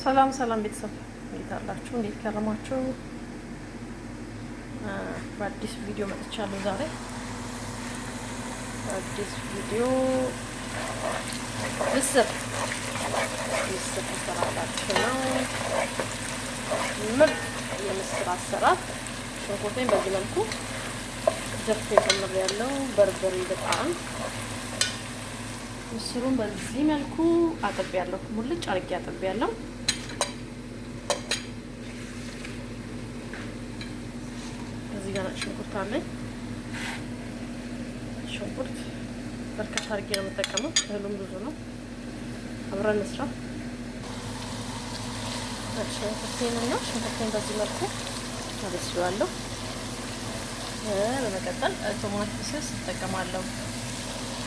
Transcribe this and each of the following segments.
ሰላም ሰላም ቤተሰብ እንዴት አላችሁ? እንዴት ከረማችሁ? በአዲስ ቪዲዮ መጥቻለሁ ዛሬ። አዲስ ቪዲዮ ምስር አሰራራችን ነው። ምርጥ የምስር አሰራር። ሽንኩርቴን በዚህ መልኩ ዘፍቼ ጨምሬያለሁ። በርበሬ በጣም ምስሩን በዚህ መልኩ አጥቤያለሁ። ሙልጭ አድርጌ አጥቤያለሁ። እዚህ ጋር ሽንኩርት አለኝ። ሽንኩርት በርከት አድርጌ ነው የምጠቀመው። እህሉም ብዙ ነው። አብረን እንስራ። ሽንኩርቴን በዚህ መልኩ አበስለዋለሁ። በመቀጠል ቶማቶ ሶስ እጠቀማለሁ።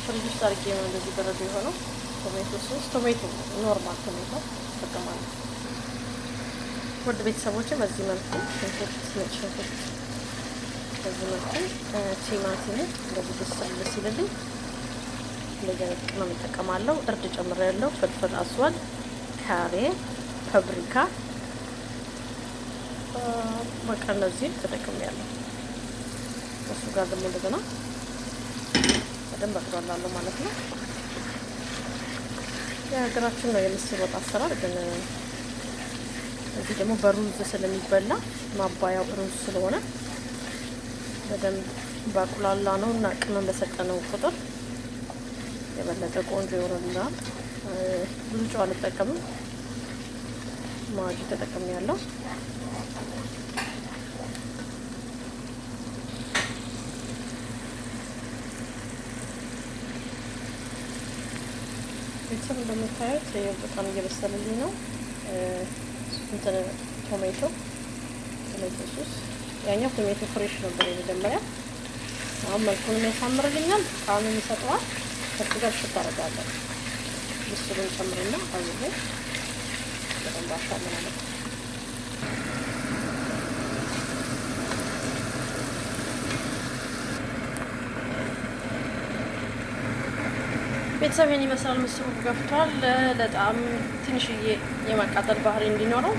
ፍሪጅ ውስጥ አድርጌ ነው እንደዚህ በረዶ የሆነው ቶሜቶ ኖርማል ቶሜቶ እጠቀማለሁ። ውድ ቤተሰቦቼ በዚህ መልኩ ሽንኩርት በዚህ መልኩ ቲማቲም እንደዚህ ደስ ይልልኝ እንደዚህ ቅመም እጠቀማለሁ። እርድ ጨምሬያለሁ። ፍልፍል አስዋድ፣ ካሬ፣ ፓፕሪካ በቃ እነዚህ ተጠቅሜያለሁ። እሱ ጋር ደግሞ እንደገና በደንብ አጥራላለሁ ማለት ነው። የሀገራችን ነው የምስር ወጥ አሰራር፣ ግን እዚህ ደግሞ በሩዝ ስለሚበላ ማባያው ሩዝ ስለሆነ በደንብ ባቁላላ ነው እና ቅመም በሰጠነው ቁጥር የበለጠ ቆንጆ ይሆናል። ብዙ ጨው አልጠቀምም፣ ማጂ ተጠቅሜያለሁ። ቤተሰብ እንደምታዩት በጣም እየበሰለልኝ ነው። ቶሜቶ ሶስ ያኛው ቶሜቶ ፍሬሽ ነበር የመጀመሪያ። አሁን መልኩን ያሳምርልኛል፣ ጣዕሙን ይሰጠዋል። ከሱ ጋር ሽታ አደርጋለሁ። ምስሩን ጨምርና አብሬ በደንብ አሻለሁ ማለት ነው። ቤተሰብ ይሄን ይመስላል። ምስሩ ገብቷል። ለጣም ትንሽዬ የማቃጠል ባህሪ እንዲኖረው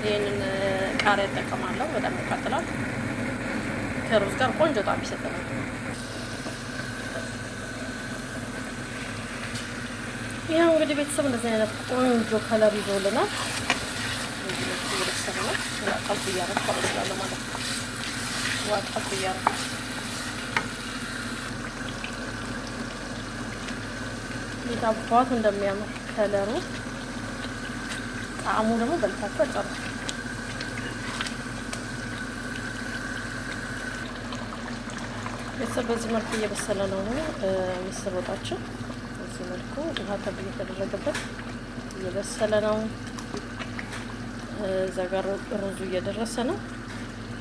ይሄንን ቃሪያ እጠቀማለሁ። በጣም ያቃጥላል። ከሩዝ ጋር ቆንጆ ጣዕም ይሰጠናል። ያው እንግዲህ ቤተሰብ እንደዚህ አይነት ቆንጆ ከለር ይዞልናል። ዋጣፍ እያረኩ አበስላለሁ ማለት ነው። ዋጣፍ እያረኩ የታባቱ እንደሚያምር ከለሩ፣ ጣዕሙ ደግሞ በልታችሁ አጨርሱ። ቤተሰብ በዚህ መልኩ እየበሰለ ነው ምስር ወጣችን። በዚህ መልኩ ውሃ ተብዬ የተደረገበት እየበሰለ ነው። እዛ ጋር ሩዙ እየደረሰ ነው።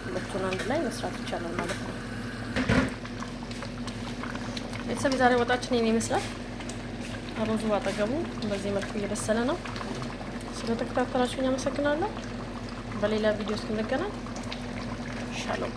ሁለቱን አንድ ላይ መስራት ይቻላል ማለት ነው። ቤተሰብ የዛሬ ወጣችን ይሄን ይመስላል። ሩዙ አጠገቡ በዚህ መልኩ እየበሰለ ነው። ስለተከታተላችሁኝ አመሰግናለሁ። በሌላ ቪዲዮ እስክንገናኝ ሻሎም።